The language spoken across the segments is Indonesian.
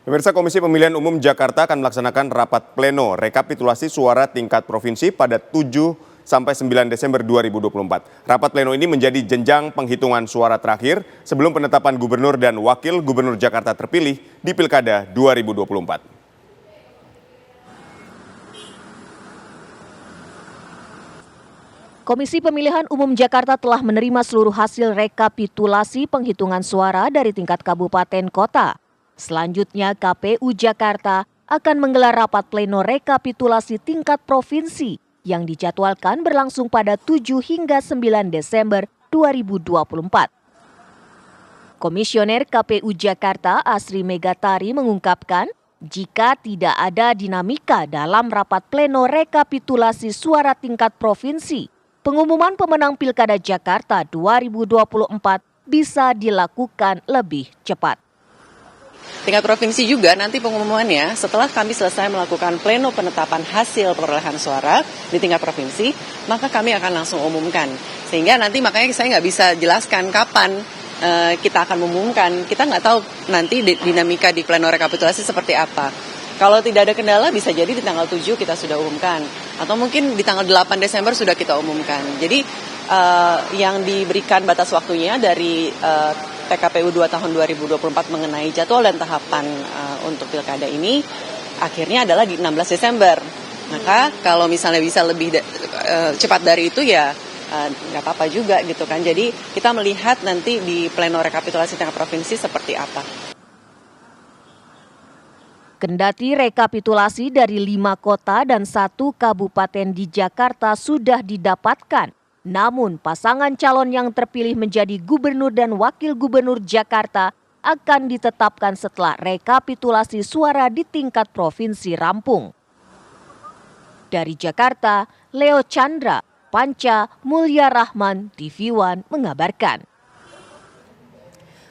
Pemirsa, Komisi Pemilihan Umum Jakarta akan melaksanakan rapat pleno rekapitulasi suara tingkat provinsi pada 7 sampai 9 Desember 2024. Rapat pleno ini menjadi jenjang penghitungan suara terakhir sebelum penetapan gubernur dan wakil gubernur Jakarta terpilih di Pilkada 2024. Komisi Pemilihan Umum Jakarta telah menerima seluruh hasil rekapitulasi penghitungan suara dari tingkat kabupaten kota. Selanjutnya, KPU Jakarta akan menggelar rapat pleno rekapitulasi tingkat provinsi yang dijadwalkan berlangsung pada 7 hingga 9 Desember 2024. Komisioner KPU Jakarta Asri Megatari mengungkapkan, jika tidak ada dinamika dalam rapat pleno rekapitulasi suara tingkat provinsi, pengumuman pemenang Pilkada Jakarta 2024 bisa dilakukan lebih cepat. Tingkat provinsi juga nanti pengumumannya setelah kami selesai melakukan pleno penetapan hasil perolehan suara di tingkat provinsi, maka kami akan langsung umumkan. Sehingga nanti makanya saya nggak bisa jelaskan kapan kita akan mengumumkan. Kita nggak tahu nanti dinamika di pleno rekapitulasi seperti apa. Kalau tidak ada kendala bisa jadi di tanggal 7 kita sudah umumkan. Atau mungkin di tanggal 8 Desember sudah kita umumkan. Jadi yang diberikan batas waktunya dari PKPU 2 tahun 2024 mengenai jadwal dan tahapan untuk pilkada ini akhirnya adalah di 16 Desember. Maka kalau misalnya bisa lebih cepat dari itu ya nggak apa-apa juga gitu kan. Jadi kita melihat nanti di pleno rekapitulasi tingkat provinsi seperti apa. Kendati rekapitulasi dari 5 kota dan 1 kabupaten di Jakarta sudah didapatkan, namun pasangan calon yang terpilih menjadi gubernur dan wakil gubernur Jakarta akan ditetapkan setelah rekapitulasi suara di tingkat provinsi rampung. Dari Jakarta, Leo Chandra, Panca Mulya Rahman, TV One mengabarkan.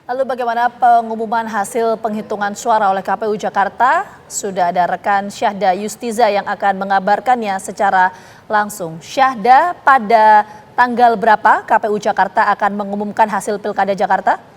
Lalu bagaimana pengumuman hasil penghitungan suara oleh KPU Jakarta? Sudah ada rekan Syahda Yustiza yang akan mengabarkannya secara langsung. Syahda, pada tanggal berapa KPU Jakarta akan mengumumkan hasil Pilkada Jakarta?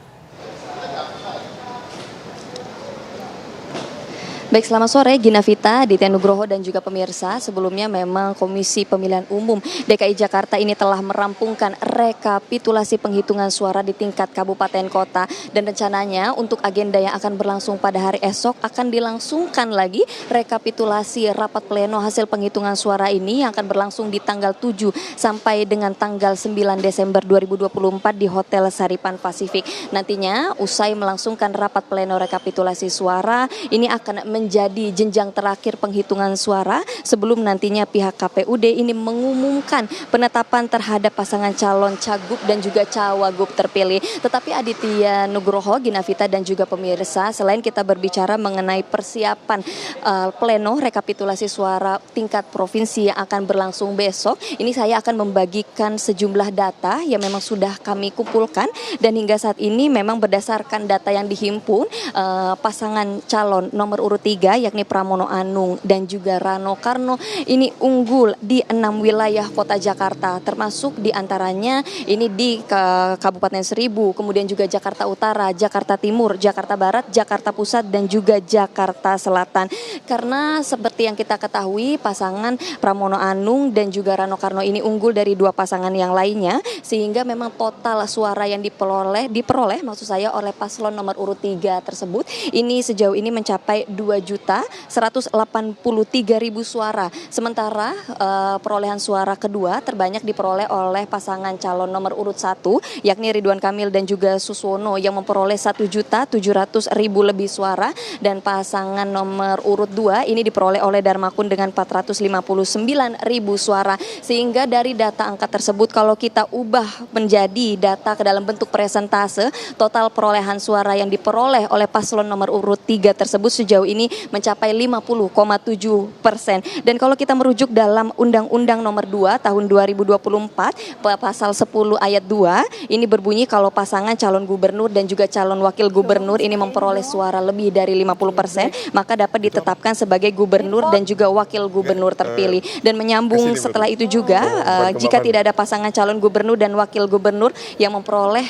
Baik, selamat sore Gina Vita, Ditya Nugroho dan juga pemirsa. Sebelumnya memang Komisi Pemilihan Umum DKI Jakarta ini telah merampungkan rekapitulasi penghitungan suara di tingkat kabupaten kota. Dan rencananya untuk agenda yang akan berlangsung pada hari esok akan dilangsungkan lagi rekapitulasi rapat pleno hasil penghitungan suara ini yang akan berlangsung di tanggal 7 sampai dengan tanggal 9 Desember 2024 di Hotel Saripan Pasifik. Nantinya usai melangsungkan rapat pleno rekapitulasi suara, ini akan menjadi jenjang terakhir penghitungan suara sebelum nantinya pihak KPUD ini mengumumkan penetapan terhadap pasangan calon cagup dan juga cawagup terpilih. Tetapi Aditya Nugroho, Gina Vita dan juga pemirsa, selain kita berbicara mengenai persiapan pleno rekapitulasi suara tingkat provinsi yang akan berlangsung besok, ini saya akan membagikan sejumlah data yang memang sudah kami kumpulkan dan hingga saat ini memang berdasarkan data yang dihimpun pasangan calon nomor urut 3 yakni Pramono Anung dan juga Rano Karno ini unggul di 6 wilayah kota Jakarta, termasuk diantaranya ini di Kabupaten Seribu, kemudian juga Jakarta Utara, Jakarta Timur, Jakarta Barat, Jakarta Pusat dan juga Jakarta Selatan. Karena seperti yang kita ketahui pasangan Pramono Anung dan juga Rano Karno ini unggul dari 2 pasangan yang lainnya, sehingga memang total suara yang diperoleh maksud saya oleh paslon nomor urut 3 tersebut ini sejauh ini mencapai 2.183.000 suara. Sementara perolehan suara kedua terbanyak diperoleh oleh pasangan calon nomor urut 1 yakni Ridwan Kamil dan juga Suswono yang memperoleh 1.700.000 lebih suara, dan pasangan nomor urut 2 ini diperoleh oleh Darmakun dengan 459.000 suara. Sehingga dari data angka tersebut kalau kita ubah menjadi data ke dalam bentuk persentase, total perolehan suara yang diperoleh oleh paslon nomor urut 3 tersebut sejauh ini ini mencapai 50,7%. Dan kalau kita merujuk dalam Undang-Undang Nomor 2 Tahun 2024 pasal 10 ayat 2 ini berbunyi kalau pasangan calon gubernur dan juga calon wakil gubernur ini memperoleh suara lebih dari 50%, maka dapat ditetapkan sebagai gubernur dan juga wakil gubernur terpilih. Dan menyambung setelah itu juga jika tidak ada pasangan calon gubernur dan wakil gubernur yang memperoleh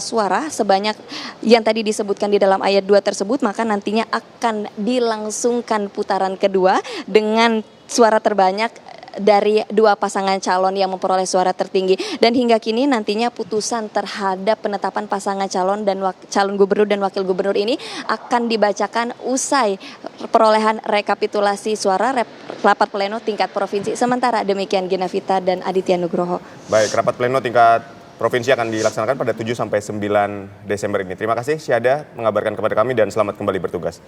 suara sebanyak yang tadi disebutkan di dalam ayat 2 tersebut, maka nantinya akan dilangsungkan putaran kedua dengan suara terbanyak dari dua pasangan calon yang memperoleh suara tertinggi. Dan hingga kini nantinya putusan terhadap penetapan pasangan calon dan calon gubernur dan wakil gubernur ini akan dibacakan usai perolehan rekapitulasi suara rapat pleno tingkat provinsi. Sementara demikian Gina Vita dan Aditya Nugroho. Baik, rapat pleno tingkat provinsi akan dilaksanakan pada 7 sampai 9 Desember ini. Terima kasih Syahda mengabarkan kepada kami dan selamat kembali bertugas.